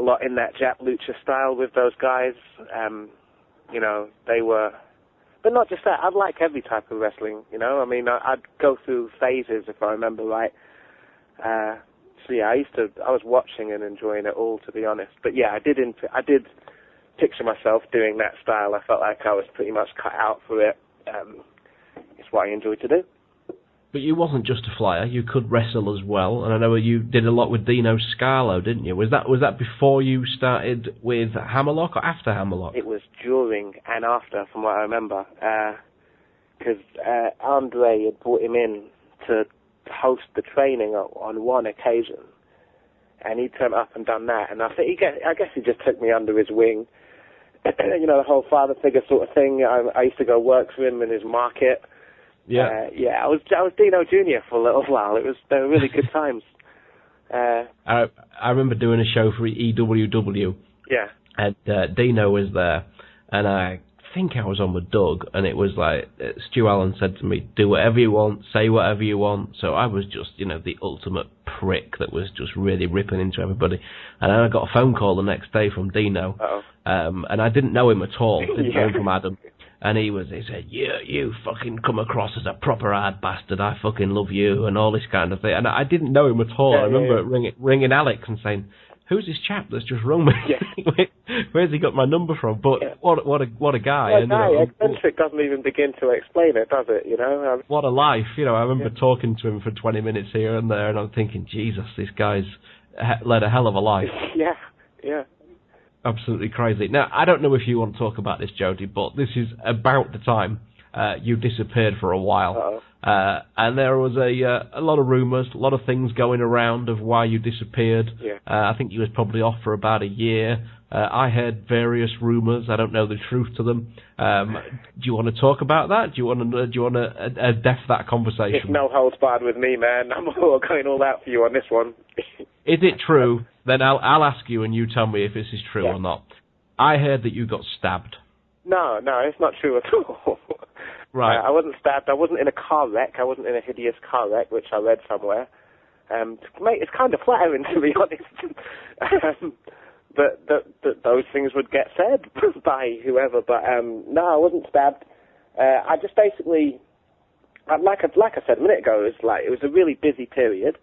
a lot in that Jap lucha style with those guys. They were, but not just that. I'd like every type of wrestling. I mean, I'd go through phases if I remember right. So yeah, I was watching and enjoying it all, to be honest. But yeah, I did picture myself doing that style. I felt like I was pretty much cut out for it. It's what I enjoy to do. But you wasn't just a flyer. You could wrestle as well, and I know you did a lot with Dino Scarlo, didn't you? Was that before you started with Hammerlock or after Hammerlock? It was during and after, from what I remember, because Andre had brought him in to host the training on one occasion, and he turned up and done that, and I guess he just took me under his wing. The whole father figure sort of thing. I used to go work for him in his market. Yeah. I was Dino Jr. for a little while. They were really good times. I remember doing a show for EWW. Yeah. And Dino was there, and I think I was on with Doug, and it was like Stu Allen said to me, "Do whatever you want, say whatever you want." So I was just, the ultimate prick that was just really ripping into everybody. And then I got a phone call the next day from Dino, and I didn't know him at all. Didn't know him from Adam. And he said, you fucking come across as a proper hard bastard. I fucking love you and all this kind of thing. And I didn't know him at all. I remember ringing Alex and saying, "Who's this chap that's just rung me? Yeah. Where's he got my number from?" But what a guy. Eccentric doesn't even begin to explain it, does it? What a life. I remember talking to him for 20 minutes here and there, and I'm thinking, Jesus, this guy's led a hell of a life. Yeah. Absolutely crazy. Now, I don't know if you want to talk about this, Jodie, but this is about the time you disappeared for a while. And there was a lot of rumours, a lot of things going around of why you disappeared. Yeah. I think you was probably off for about a year. I heard various rumours. I don't know the truth to them. Do you want to talk about that? Do you want to def that conversation? It's no holds barred with me, man. I'm going all out for you on this one. Is it true? Then I'll ask you, and you tell me if this is true or not. I heard that you got stabbed. No, it's not true at all. Right. I wasn't stabbed. I wasn't in a car wreck. I wasn't in a hideous car wreck, which I read somewhere. It's kind of flattering, to be honest. But those things would get said by whoever. But no, I wasn't stabbed. I just basically, like I said a minute ago, it was a really busy period.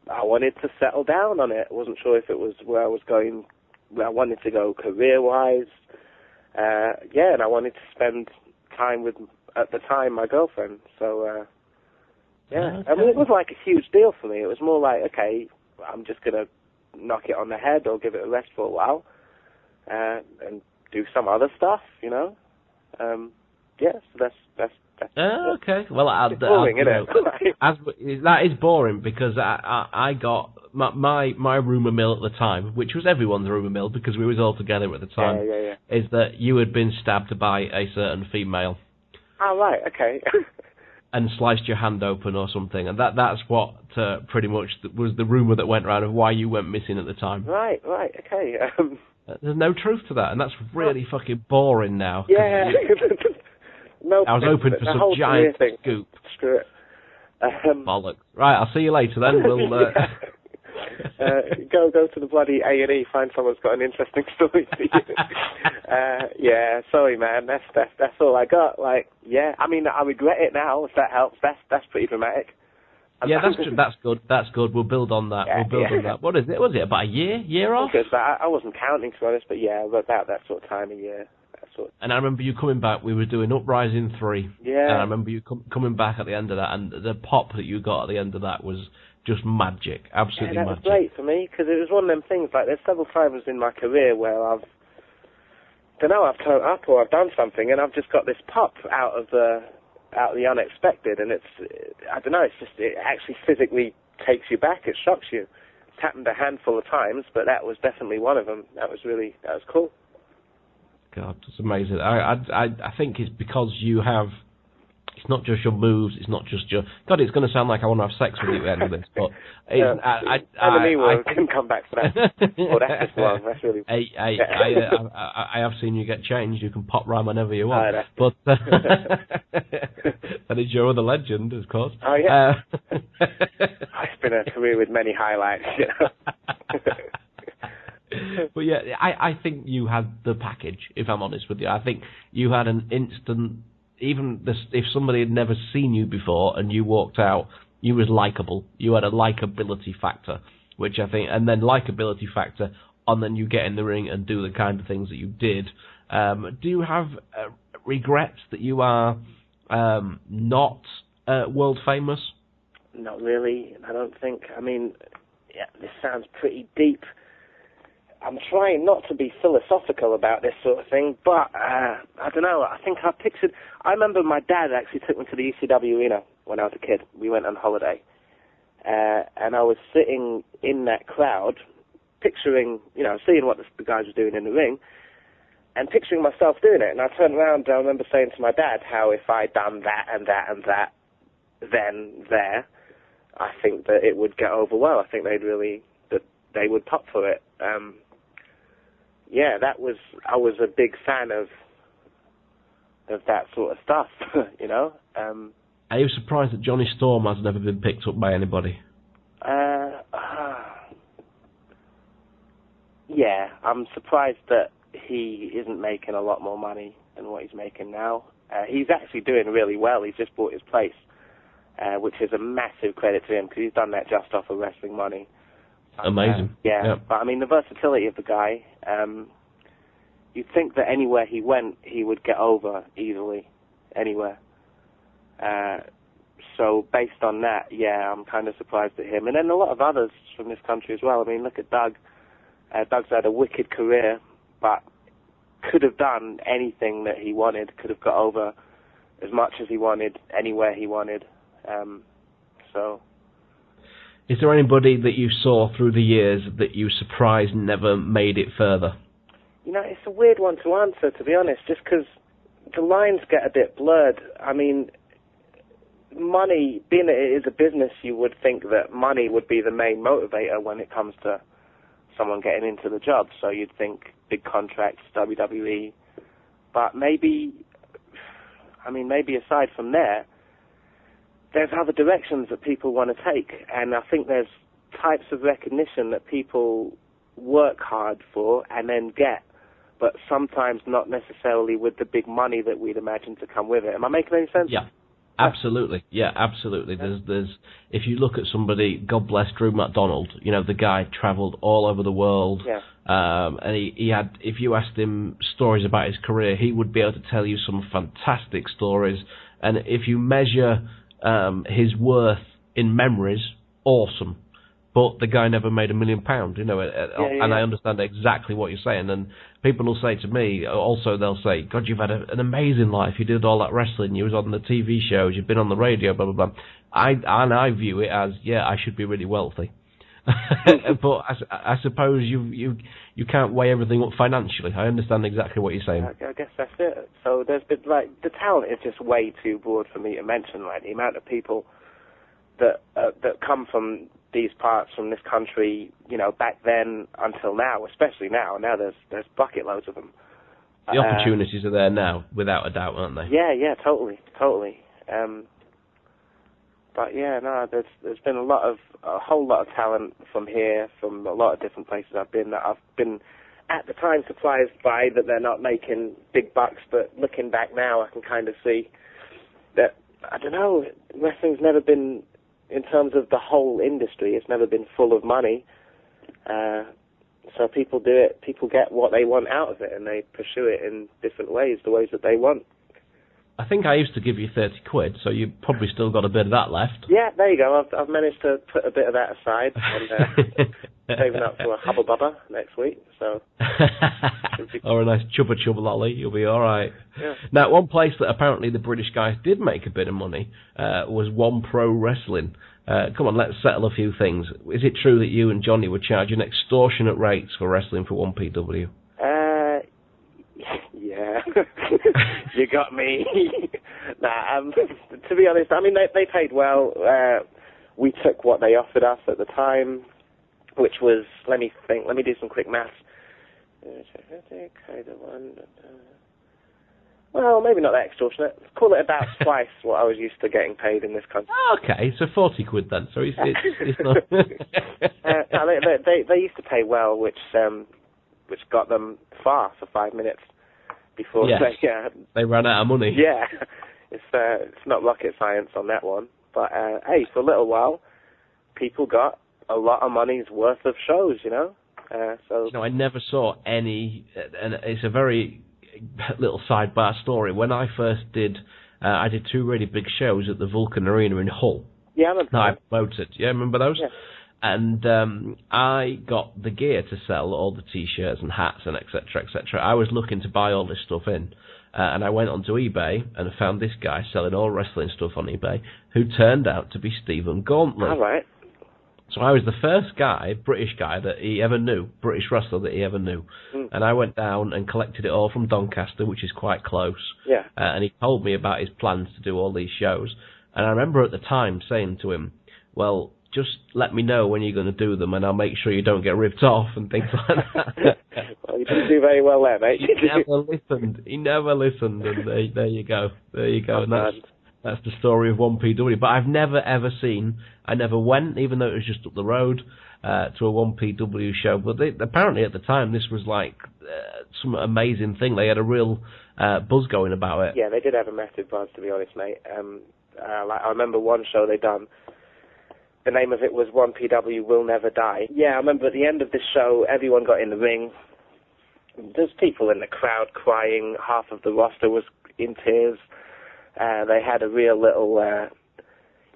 I wanted to settle down on it. I wasn't sure if it was where I was going, where I wanted to go career-wise. And I wanted to spend time with, at the time, my girlfriend. So, I mean, it was like a huge deal for me. It was more like, okay, I'm just going to knock it on the head or give it a rest for a while and do some other stuff, So that's okay. Well, it's boring, isn't it? That is boring because I got my rumour mill at the time, which was everyone's rumour mill because we was all together at the time, is that you had been stabbed by a certain female. Oh, right, okay. And sliced your hand open or something, and that's what pretty much was the rumour that went around of why you went missing at the time. Right, okay. There's no truth to that, and that's really fucking boring now. Yeah. No, I was hoping for some giant scoop. Screw it. Bollocks. Right, I'll see you later then. We'll go to the bloody A&E, find someone who's got an interesting story for you. Sorry, man. That's all I got. I mean, I regret it now. If that helps, that's pretty dramatic. That's good. We'll build on that. On that. What is it? Was it about a year off? I wasn't counting, to be honest, but about that sort of time, a year. And I remember you coming back. We were doing Uprising 3. Yeah. And I remember you coming back at the end of that, and the pop that you got at the end of that was just magic, absolutely magic. That was great for me because it was one of them things. Like there's several times in my career where I've turned up or I've done something, and I've just got this pop out of the unexpected, and it actually physically takes you back. It shocks you. It's happened a handful of times, but that was definitely one of them. That was cool. God, it's amazing. I think it's because you have. It's not just your moves. It's not just your. God, it's going to sound like I want to have sex with you at the end of this, but I can come back for that. That's just wrong. That's really. I have seen you get changed. You can pop rhyme whenever you want. But that is your other legend, of course. Oh yeah. It's been a career with many highlights. yeah, I think you had the package, if I'm honest with you. I think you had an instant, if somebody had never seen you before and you walked out, you was likable. You had a likability factor, which I think, and then likability factor, and then you get in the ring and do the kind of things that you did. Do you have regrets that you are not world famous? Not really, I don't think. I mean, yeah, this sounds pretty deep. I'm trying not to be philosophical about this sort of thing, but I don't know. I think I remember my dad actually took me to the ECW arena when I was a kid. We went on holiday, and I was sitting in that crowd, picturing, seeing what the guys were doing in the ring, and picturing myself doing it. And I turned around, and I remember saying to my dad how if I'd done that and that and that, then there, I think that it would get over well. I think that they would pop for it. Yeah, I was a big fan of that sort of stuff, Are you surprised that Johnny Storm has never been picked up by anybody? Yeah, I'm surprised that he isn't making a lot more money than what he's making now. He's actually doing really well. He's just bought his place, which is a massive credit to him because he's done that just off of wrestling money. Amazing. Yeah, but I mean, the versatility of the guy, you'd think that anywhere he went, he would get over easily, anywhere. So based on that, yeah, I'm kind of surprised at him. And then a lot of others from this country as well. I mean, look at Doug. Doug's had a wicked career, but could have done anything that he wanted, could have got over as much as he wanted, anywhere he wanted. Is there anybody that you saw through the years that you surprised never made it further? It's a weird one to answer, to be honest, just because the lines get a bit blurred. I mean, money, being that it is a business, you would think that money would be the main motivator when it comes to someone getting into the job. So you'd think big contracts, WWE. But maybe aside from there, there's other directions that people want to take, and I think there's types of recognition that people work hard for and then get, but sometimes not necessarily with the big money that we'd imagine to come with it. Am I making any sense? Yeah, absolutely. Yeah, absolutely. There's if you look at somebody, God bless Drew McDonald, the guy travelled all over the world, and he had, if you asked him stories about his career, he would be able to tell you some fantastic stories, and if you measure his worth in memories, awesome. But the guy never made £1 million, and I understand exactly what you're saying. And people will say to me, also they'll say, God, you've had an amazing life. You did all that wrestling. You was on the TV shows. You've been on the radio, blah, blah, blah. I view it as, I should be really wealthy. But I suppose you can't weigh everything up financially. I understand exactly what you're saying. I guess that's it. So there's been, the talent is just way too broad for me to mention. The amount of people that come from these parts, from this country, back then until now, especially now. Now there's bucket loads of them. The opportunities are there now, without a doubt, aren't they? Yeah, totally. But yeah, no, there's been a whole lot of talent from here, from a lot of different places I've been, that I've been at the time surprised by that they're not making big bucks, but looking back now, I can kind of see that, I don't know, wrestling's never been, in terms of the whole industry, it's never been full of money. So people do it, people get what they want out of it, and they pursue it in different ways, the ways that they want. I think I used to give you 30 quid, so you've probably still got a bit of that left. Yeah, there you go. I've managed to put a bit of that aside, and saving up for a hubba bubba next week. So, or a nice chubba lolly, you'll be all right. Yeah. Now, one place that apparently the British guys did make a bit of money was One Pro Wrestling. Come on, let's settle a few things. Is it true that you and Johnny were charging extortionate rates for wrestling for 1PW? Yeah, you got me. To be honest, I mean, they paid well. We took what they offered us at the time, which was, let me do some quick maths. Well, maybe not that extortionate. Call it about twice what I was used to getting paid in this country. Okay, so 40 quid then. So it's not... no, they used to pay well, which which got them far for 5 minutes before they ran out of money. Yeah, it's not rocket science on that one. But hey, for a little while, people got a lot of money's worth of shows, you know. So I never saw any, and it's a very little sidebar story. When I first did, I did 2 really big shows at the Vulcan Arena in Hull. Yeah, I remember. I promoted. Yeah, remember those? Yeah. And I got the gear to sell, all the T-shirts and hats and etc., etc. I was looking to buy all this stuff in, and I went onto eBay and found this guy selling all wrestling stuff on eBay, who turned out to be Stephen Gauntlet. All right. So I was the first guy, British guy, that he ever knew, British wrestler that he ever knew. And I went down and collected it all from Doncaster, which is quite close. Yeah. And he told me about his plans to do all these shows. And I remember at the time saying to him, well, just let me know when you're going to do them, and I'll make sure you don't get ripped off and things like that. Well, you didn't do very well there, mate. He never listened, and there you go. There you go. Oh, and that's the story of 1PW. But I've never, ever seen, I never went, even though it was just up the road, to a 1PW show. But apparently at the time, this was like some amazing thing. They had a real buzz going about it. Yeah, they did have a massive buzz, to be honest, mate. I remember one show they done. The name of it was 1PW Will Never Die. Yeah, I remember at the end of this show, everyone got in the ring. There's people in the crowd crying. Half of the roster was in tears. They had a real little,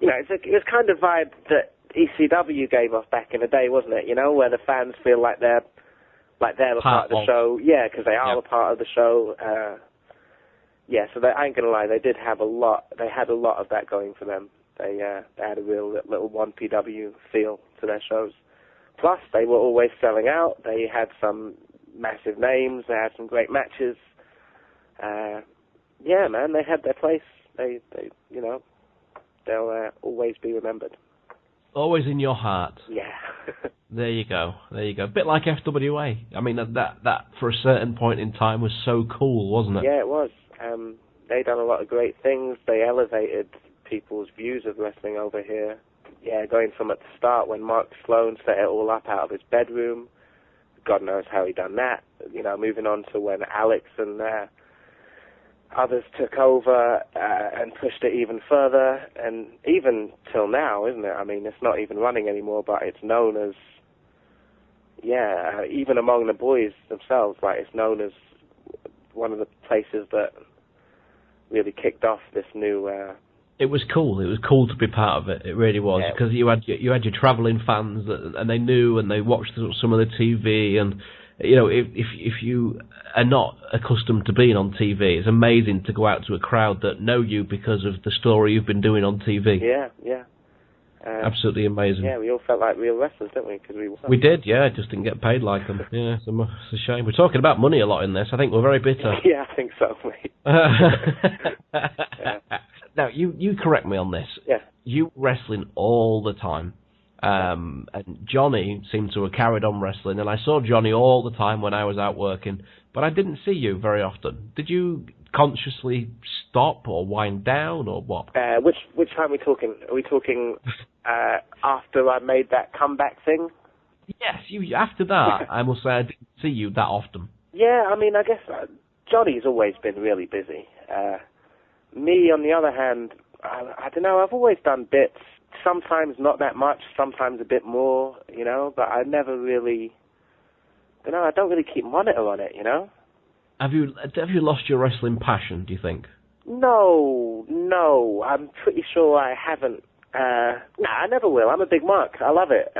it was kind of vibe that ECW gave off back in the day, wasn't it? You know, where the fans feel like they're a part of the show. Yeah, because they are a part of the show. Yeah, so I ain't gonna lie, they did have a lot. They had a lot of that going for them. They had a real little 1PW feel to their shows. Plus, they were always selling out. They had some massive names. They had some great matches. Yeah, man, they had their place. They'll always be remembered. Always in your heart. Yeah. There you go. A bit like FWA. I mean, that for a certain point in time was so cool, wasn't it? Yeah, it was. They done a lot of great things. They elevated people's views of wrestling over here. Yeah, going from at the start when Mark Sloan set it all up out of his bedroom. God knows how he done that. You know, moving on to when Alex and others took over and pushed it even further, and even till now, isn't it? I mean, it's not even running anymore, but it's known as, even among the boys themselves, like, it's known as one of the places that really kicked off this new... It was cool. It was cool to be part of it. It really was, because you had your travelling fans and they knew and they watched some of the TV, and you know, if you are not accustomed to being on TV, it's amazing to go out to a crowd that know you because of the story you've been doing on TV. Yeah. Absolutely amazing. Yeah, we all felt like real wrestlers, didn't we? We did, yeah. Just didn't get paid like them. Yeah, it's a shame. We're talking about money a lot in this. I think we're very bitter. Yeah, I think so, mate. Now, you correct me on this. Yeah. You were wrestling all the time. And Johnny seemed to have carried on wrestling, and I saw Johnny all the time when I was out working, but I didn't see you very often. Did you consciously stop or wind down or what? Which time are we talking? Are we talking after I made that comeback thing? Yes, after that, I must say I didn't see you that often. Yeah, I mean, I guess Johnny's always been really busy. Me, on the other hand, I don't know, I've always done bits. Sometimes not that much, sometimes a bit more, you know, but I never really, I don't really keep monitor on it, you know. Have you lost your wrestling passion, do you think? No, I'm pretty sure I haven't. I never will. I'm a big mark. I love it.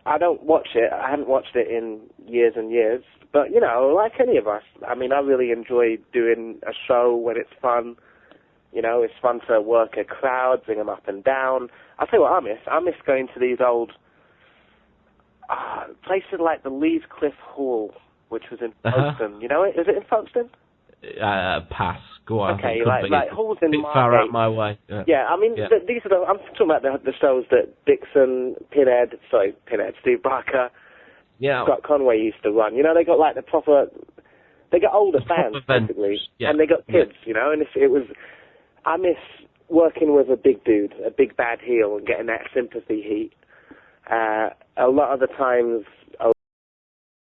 I don't watch it. I haven't watched it in years and years, but, you know, like any of us, I mean, I really enjoy doing a show when it's fun. You know, it's fun to work a crowd, bring them up and down. I'll tell you what I miss. I miss going to these old places like the Lees Cliff Hall, which was in Folkestone. You know it? Is it in Folkestone? Pass. Go on. Okay, like halls in Margate. Far out my way. Yeah, I mean, these are I'm talking about the shows that Dixon, Steve Barker, Scott Conway used to run. You know, they got like they got older fans, basically, and they got kids, you know, and it was... I miss working with a big dude, a big bad heel, and getting that sympathy heat. A lot of the times